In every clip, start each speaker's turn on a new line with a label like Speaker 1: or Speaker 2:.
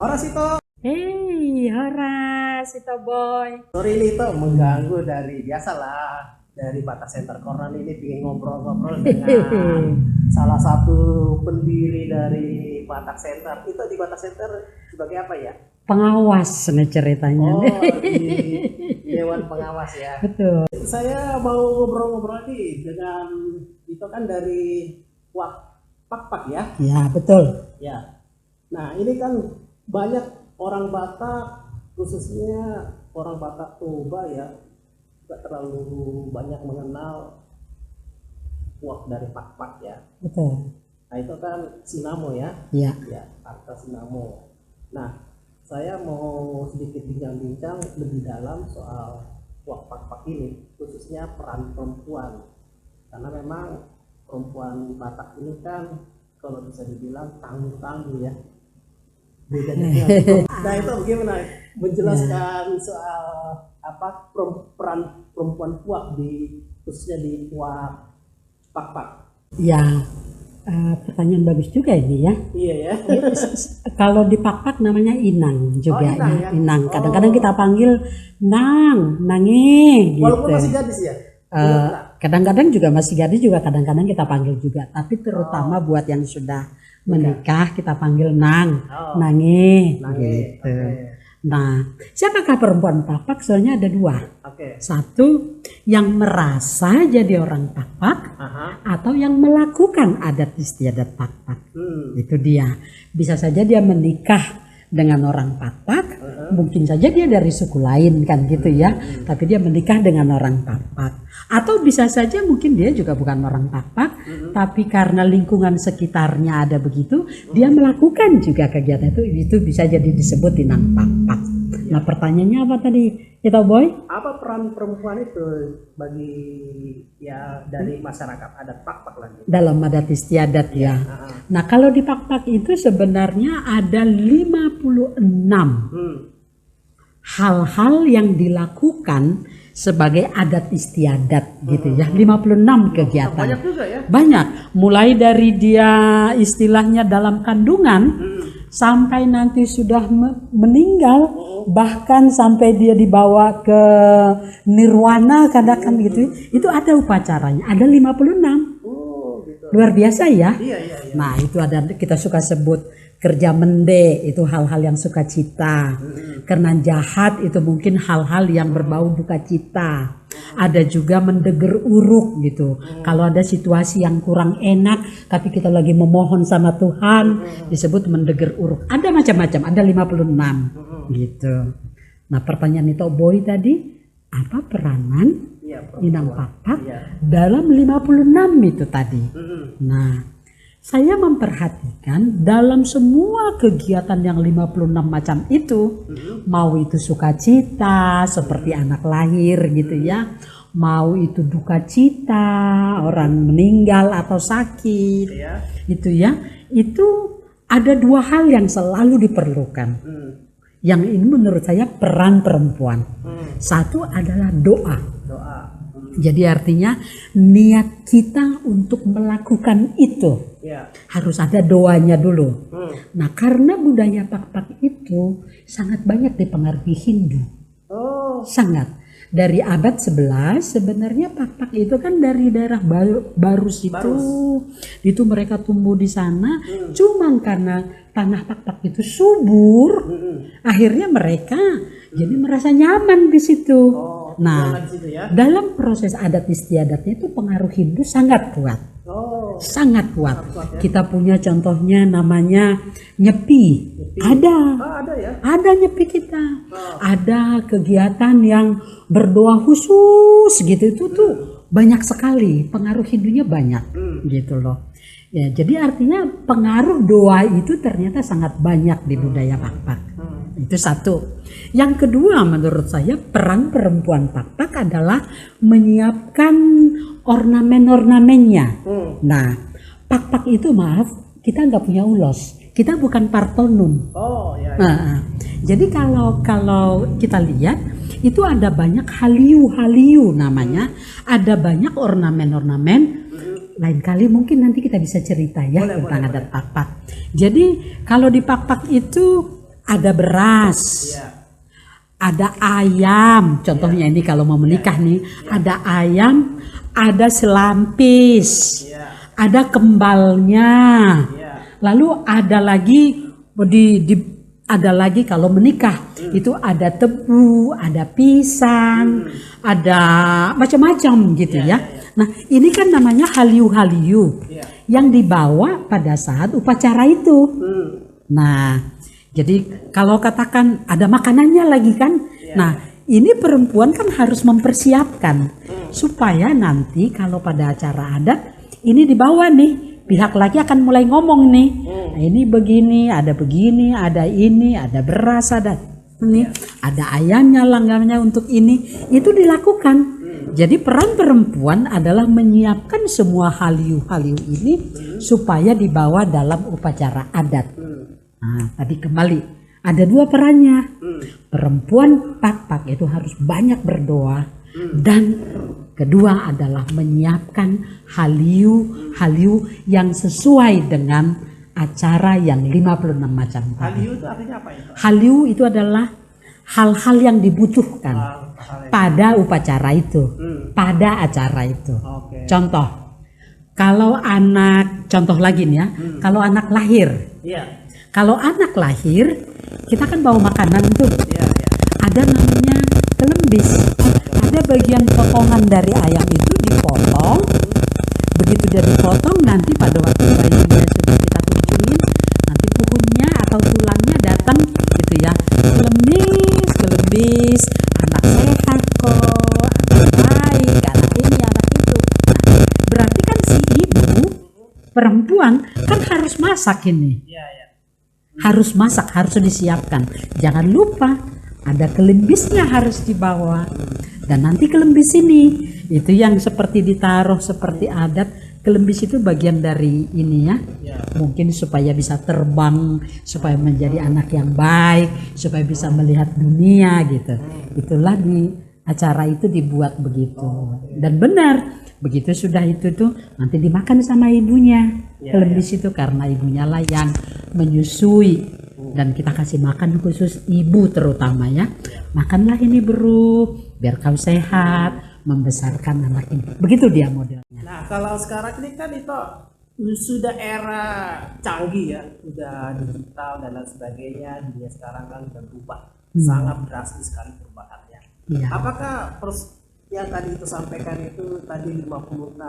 Speaker 1: Horas itu,
Speaker 2: Hei, Horas, itu boy.
Speaker 1: sorry nih itu mengganggu dari biasalah dari Batak Center Corner ini pengen ngobrol-ngobrol dengan salah satu pendiri dari Batak Center. Itu di Batak Center sebagai apa ya?
Speaker 2: Pengawas nih ceritanya.
Speaker 1: Oh, di Dewan Pengawas ya.
Speaker 2: Betul.
Speaker 1: Saya mau ngobrol-ngobrol lagi dengan itu kan dari Pak ya.
Speaker 2: Ya, betul.
Speaker 1: Ya. Nah, ini kan banyak orang Batak, khususnya orang Batak Toba ya, nggak terlalu banyak mengenal uak dari Pak ya.
Speaker 2: Betul.
Speaker 1: Nah, itu kan Sinamo ya.
Speaker 2: Ya.
Speaker 1: Ya, Arta Sinamo. Nah, saya mau sedikit bincang-bincang lebih dalam soal uak Pak ini, khususnya peran perempuan. Karena memang perempuan Batak ini kan kalau bisa dibilang tangguh-tangguh ya. Bedanya nah itu bagaimana menjelaskan soal apa peran perempuan puak di khususnya di puak Pak.
Speaker 2: Ya, pertanyaan bagus juga ini ya.
Speaker 1: Iya ya.
Speaker 2: Kalau di Pak namanya Inang juga
Speaker 1: Oh, Inang
Speaker 2: ya.
Speaker 1: ya?
Speaker 2: Inang. Kadang-kadang
Speaker 1: Oh.
Speaker 2: kita panggil Nang, Nange gitu.
Speaker 1: Walaupun masih gadis ya.
Speaker 2: Kadang-kadang juga masih gadis juga kadang-kadang kita panggil juga. Tapi terutama buat yang sudah menikah kita panggil Nang,
Speaker 1: Oh.
Speaker 2: Nange
Speaker 1: Nange.
Speaker 2: gitu.
Speaker 1: Oke.
Speaker 2: Nah, siapakah perempuan Papak? Soalnya ada dua.
Speaker 1: Oke.
Speaker 2: Satu, yang merasa jadi orang Papak
Speaker 1: Aha.
Speaker 2: atau yang melakukan adat istiadat Papak.
Speaker 1: Hmm.
Speaker 2: Itu dia. Bisa saja dia menikah dengan orang Papak, mungkin saja dia dari suku lain kan gitu ya. Tapi dia menikah dengan orang Papak. Atau bisa saja mungkin dia juga bukan orang Papak, tapi karena lingkungan sekitarnya ada begitu, dia melakukan juga kegiatan itu bisa jadi disebut inang Papak. Nah, pertanyaannya apa tadi? Kita boy?
Speaker 1: Apa peran perempuan itu bagi ya dari masyarakat adat Pak lagi?
Speaker 2: Dalam adat istiadat ya. Nah, kalau di Pak itu sebenarnya ada 56 hal-hal yang dilakukan sebagai adat istiadat gitu ya. 56 kegiatan.
Speaker 1: Banyak juga ya.
Speaker 2: Banyak, mulai dari dia istilahnya dalam kandungan sampai nanti sudah meninggal, bahkan sampai dia dibawa ke nirwana kadang gitu. Itu ada upacaranya, ada 56.
Speaker 1: Oh, gitu.
Speaker 2: Luar biasa ya.
Speaker 1: Iya.
Speaker 2: Nah, itu ada kita suka sebut kerja mende, itu hal-hal yang sukacita. Karena jahat itu mungkin hal-hal yang berbau duka cita. Ada juga mendeger uruk gitu. Kalau ada situasi yang kurang enak tapi kita lagi memohon sama Tuhan, disebut mendeger uruk. Ada macam-macam, ada 56 gitu. Nah, pertanyaan itu boy tadi, apa peranan Inang Papak dalam 56 itu tadi? Nah, saya memperhatikan dalam semua kegiatan yang 56 macam itu, mau itu sukacita seperti anak lahir gitu ya, mau itu duka cita, orang meninggal atau sakit, itu ya, itu ada dua hal yang selalu diperlukan. Yang ini menurut saya peran perempuan. Satu adalah doa. Jadi artinya niat kita untuk melakukan itu harus ada doanya dulu. Nah, karena budaya Pak itu sangat banyak dipengaruhi Hindu. Sangat. Dari abad 11 sebenarnya Pak itu kan dari daerah Barus itu mereka tumbuh di sana. Cuman karena tanah Pak itu subur, akhirnya mereka jadi merasa nyaman di situ. Nah, dalam proses adat istiadatnya itu pengaruh Hindu sangat kuat. Sangat kuat. Kita punya contohnya namanya nyepi. Ada
Speaker 1: ya.
Speaker 2: Ada nyepi kita. Ada kegiatan yang berdoa khusus gitu. Itu tuh banyak sekali. Pengaruh Hindunya banyak gitu loh. Ya, jadi artinya pengaruh doa itu ternyata sangat banyak di budaya Pak. Itu satu. Yang kedua menurut saya peran perempuan Pak adalah menyiapkan ornamen-ornamennya. Nah, Pak itu maaf, kita nggak punya ulos. Kita bukan partonun. Nah, jadi kalau kita lihat itu ada banyak haliu namanya, ada banyak ornamen-ornamen. Lain kali mungkin nanti kita bisa cerita ya tentang adat Pak. Jadi kalau di Pak itu ada beras,
Speaker 1: Iya.
Speaker 2: ada ayam. Contohnya ini kalau mau menikah nih, ada ayam, ada selampis,
Speaker 1: Iya.
Speaker 2: ada kembalnya.
Speaker 1: Iya.
Speaker 2: Lalu ada lagi ada lagi kalau menikah itu ada tebu, ada pisang, ada macam-macam gitu ya. Nah, ini kan namanya haliu-haliu
Speaker 1: Iya.
Speaker 2: yang dibawa pada saat upacara itu. Nah, jadi kalau katakan ada makanannya lagi kan. Nah, ini perempuan kan harus mempersiapkan supaya nanti kalau pada acara adat ini dibawa nih. Pihak laki akan mulai ngomong nih, nah, ini begini, ada ini, ada beras, ada ini, ada ayamnya, langgannya untuk ini, itu dilakukan. Jadi peran perempuan adalah menyiapkan semua haliu-haliu ini supaya dibawa dalam upacara adat. Nah, tadi kembali ada dua perannya. Perempuan pak-pak itu harus banyak berdoa dan kedua adalah menyiapkan haliu yang sesuai dengan acara yang 56 macam tadi.
Speaker 1: Haliu itu artinya apa itu?
Speaker 2: Haliu itu adalah hal-hal yang dibutuhkan pada upacara itu, pada acara itu.
Speaker 1: Oke.
Speaker 2: Contoh, kalau contoh lagi nih ya, kalau anak lahir.
Speaker 1: Iya.
Speaker 2: Kalau anak lahir, kita kan bawa makanan tuh.
Speaker 1: Iya, iya.
Speaker 2: Ada namanya kelembis. Ada bagian potongan dari ayam itu dipotong. Begitu dia dipotong, nanti pada waktu bayinya sudah kita kuncungin, nanti puhunnya atau tulangnya datang gitu ya. Kelembis, anak sehat kok, anak baik, anak ini, anak itu. Nah, berarti kan si ibu perempuan kan harus masak ini.
Speaker 1: Iya, iya.
Speaker 2: Harus masak, harus disiapkan. Jangan lupa ada kelembisnya harus dibawa. Dan nanti kelembis ini itu yang seperti ditaruh seperti adat. Kelembis itu bagian dari ini ya. Mungkin supaya bisa terbang, supaya menjadi anak yang baik, supaya bisa melihat dunia gitu. Itulah di acara itu dibuat begitu. Dan benar, begitu sudah itu tuh nanti dimakan sama ibunya. Kelembis itu karena ibunya lah yang menyusui. Dan kita kasih makan khusus ibu terutama ya. Makanlah ini bro, biar kau sehat, membesarkan anak ini. Begitu dia modelnya.
Speaker 1: Nah, kalau sekarang ini kan itu sudah era canggih ya, sudah digital dan lain sebagainya. Dunia sekarang kan sudah berubah, sangat drastis sekali perubahannya.
Speaker 2: Iya.
Speaker 1: Apakah yang tadi itu sampaikan itu tadi 56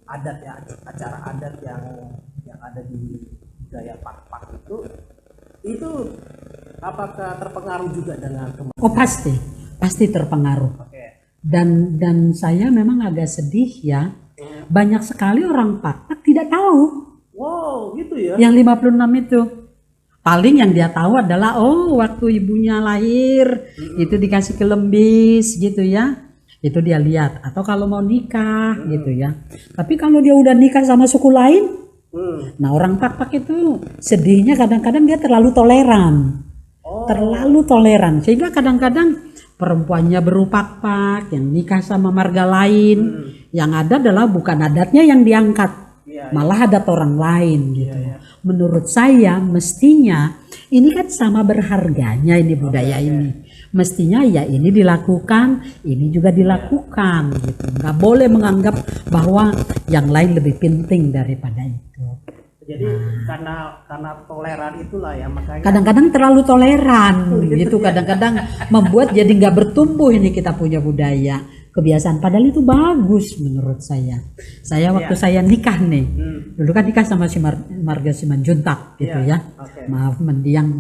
Speaker 1: adat ya, acara adat yang ada di budaya Pak itu apakah terpengaruh juga dengan
Speaker 2: Oh pasti terpengaruh.
Speaker 1: Oke.
Speaker 2: Dan saya memang agak sedih ya. Banyak sekali orang Pak tidak tahu.
Speaker 1: Wow, gitu ya.
Speaker 2: Yang 56 itu. Paling yang dia tahu adalah waktu ibunya lahir itu dikasih kelembis gitu ya. Itu dia lihat. Atau kalau mau nikah gitu ya. Tapi kalau dia udah nikah sama suku lain, nah orang Pak itu sedihnya kadang-kadang dia terlalu toleran. Terlalu toleran sehingga kadang-kadang perempuannya berupak-pak yang nikah sama marga lain, yang ada adalah bukan adatnya yang diangkat, malah adat orang lain gitu. Menurut saya mestinya ini kan sama berharganya ini budaya ini. Mestinya ya ini dilakukan, ini juga dilakukan gitu. Nggak boleh menganggap bahwa yang lain lebih penting daripada itu.
Speaker 1: Jadi karena toleran itulah ya makanya
Speaker 2: Kadang-kadang terlalu toleran gitu. Kadang-kadang membuat jadi nggak bertumbuh ini kita punya budaya. Kebiasaan padahal itu bagus menurut saya. Saya waktu saya nikah nih, dulu kan nikah sama si marga Simanjuntak gitu ya. Maaf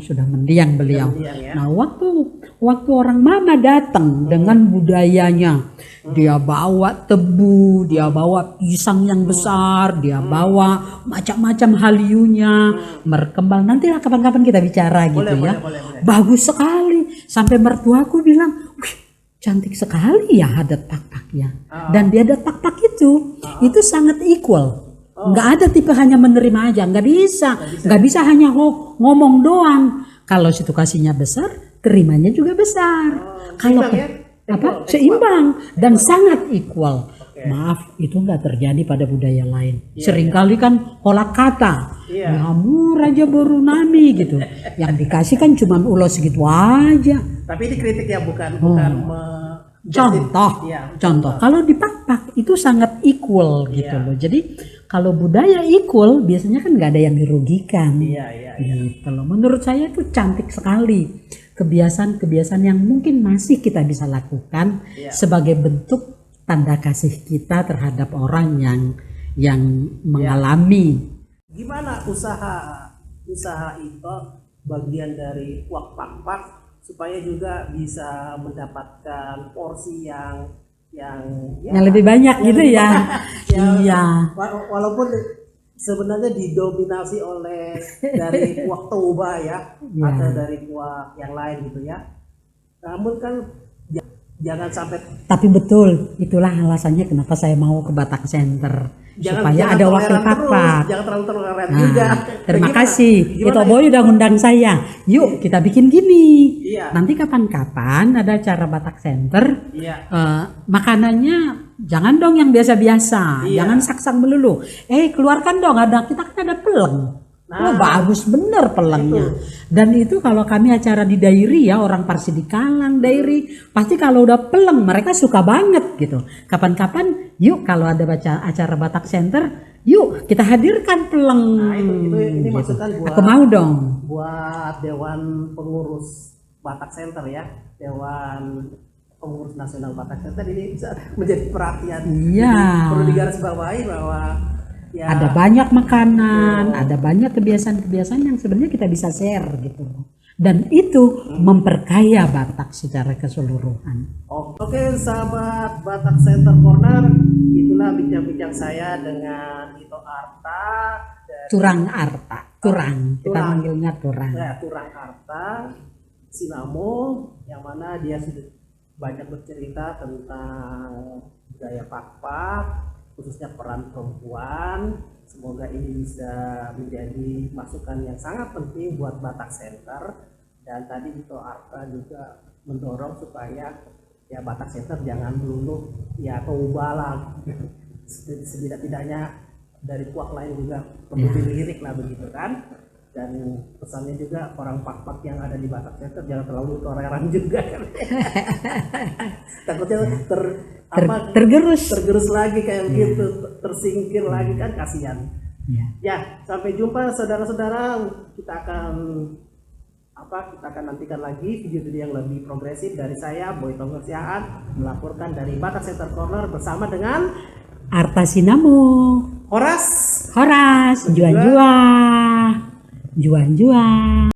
Speaker 2: sudah mendiang beliau. Nah waktu orang mama datang dengan budayanya, dia bawa tebu, dia bawa pisang yang besar, dia bawa macam-macam haliunya, merkembang. Nanti lah kapan-kapan kita bicara gitu ya. Boleh. Bagus sekali. Sampai mertuaku bilang, wih, cantik sekali ya adat Pak ya. Dan di adat Pak itu sangat equal. Nggak ada tipe hanya menerima aja, nggak bisa hanya ngomong doang. Kalau situasinya besar, terimanya juga besar. Kalau seimbang dan sangat equal. Maaf, itu nggak terjadi pada budaya lain.
Speaker 1: Iya,
Speaker 2: Seringkali kan kolak kata,
Speaker 1: Iya.
Speaker 2: kamu Raja Borunami gitu. Yang dikasih kan cuma ulo segitu aja.
Speaker 1: Tapi ini kritik ya, bukan
Speaker 2: Contoh,
Speaker 1: Iya,
Speaker 2: contoh. Kalau di Pak itu sangat equal gitu
Speaker 1: Iya.
Speaker 2: loh. Jadi kalau budaya equal biasanya kan nggak ada yang dirugikan.
Speaker 1: Iya.
Speaker 2: Gitu loh. Menurut saya itu cantik sekali kebiasaan-kebiasaan yang mungkin masih kita bisa lakukan
Speaker 1: Iya.
Speaker 2: sebagai bentuk tanda kasih kita terhadap orang yang mengalami.
Speaker 1: Gimana usaha itu bagian dari Wak Pak supaya juga bisa mendapatkan porsi yang
Speaker 2: Yang lebih banyak
Speaker 1: yang
Speaker 2: gitu
Speaker 1: lebih
Speaker 2: ya.
Speaker 1: banyak.
Speaker 2: Iya.
Speaker 1: Walaupun sebenarnya didominasi oleh dari Wak Toba ya,
Speaker 2: Iya.
Speaker 1: atau dari Wak yang lain gitu ya. Namun kan jangan sampai
Speaker 2: Tapi betul, itulah alasannya kenapa saya mau ke Batak Center. Supaya ada wakil
Speaker 1: toleran terus,
Speaker 2: papak.
Speaker 1: jangan terlalu toleran
Speaker 2: Nah,
Speaker 1: juga.
Speaker 2: terima
Speaker 1: Gimana?
Speaker 2: kasih.
Speaker 1: Gimana
Speaker 2: Itu
Speaker 1: ya?
Speaker 2: Boy udah ngundang saya. Yuk kita bikin gini.
Speaker 1: Iya.
Speaker 2: Nanti kapan-kapan ada acara Batak Center.
Speaker 1: Iya.
Speaker 2: Makanannya jangan dong yang biasa-biasa.
Speaker 1: Iya.
Speaker 2: Jangan saksak melulu. Keluarkan dong, kita kan ada peleng.
Speaker 1: Nah.
Speaker 2: Bagus bener pelengnya. Dan itu kalau kami acara di Dairi ya, orang Parsi di Kalang, Dairi, pasti kalau udah peleng mereka suka banget gitu. Kapan-kapan yuk kalau ada acara Batak Center, yuk kita hadirkan peleng.
Speaker 1: Nah, ini
Speaker 2: Gitu.
Speaker 1: masukan buat
Speaker 2: Aku mau dong.
Speaker 1: buat Dewan Pengurus Batak Center ya, Dewan Pengurus Nasional Batak Center ini bisa menjadi perhatian.
Speaker 2: Iya.
Speaker 1: Jadi, perlu digarisbawahi bahwa ya
Speaker 2: Ada banyak makanan, ada banyak kebiasaan-kebiasaan yang sebenarnya kita bisa share gitu. Dan itu memperkaya Batak secara keseluruhan.
Speaker 1: Oke, sahabat Batak Center Corner, itulah bincang-bincang saya dengan Ito Arta dari
Speaker 2: Turang Arta, Turang. Kita
Speaker 1: Turang.
Speaker 2: manggilnya Turang.
Speaker 1: Turang Arta Sinamo, yang mana dia sudah banyak bercerita tentang budaya Pak, khususnya peran perempuan. Semoga ini bisa menjadi masukan yang sangat penting buat Batak Center. Dan tadi Ito Arta juga mendorong supaya ya Batak Center jangan melulu ya keubalan. Setidak-tidaknya dari puak lain juga perlu dilirik lah begitu kan. Dan pesannya juga orang Pak yang ada di Batak Center jangan terlalu toleran juga kan. Takutnya tergerus lagi kayak begitu, tersingkir lagi kan, kasihan. Ya, sampai jumpa saudara-saudara. Kita akan nantikan lagi video-video yang lebih progresif dari saya, Boy Tonggol Siaan, melaporkan dari Batak Center Corner bersama dengan
Speaker 2: Arta Sinamo,
Speaker 1: Horas,
Speaker 2: Juan-Juan.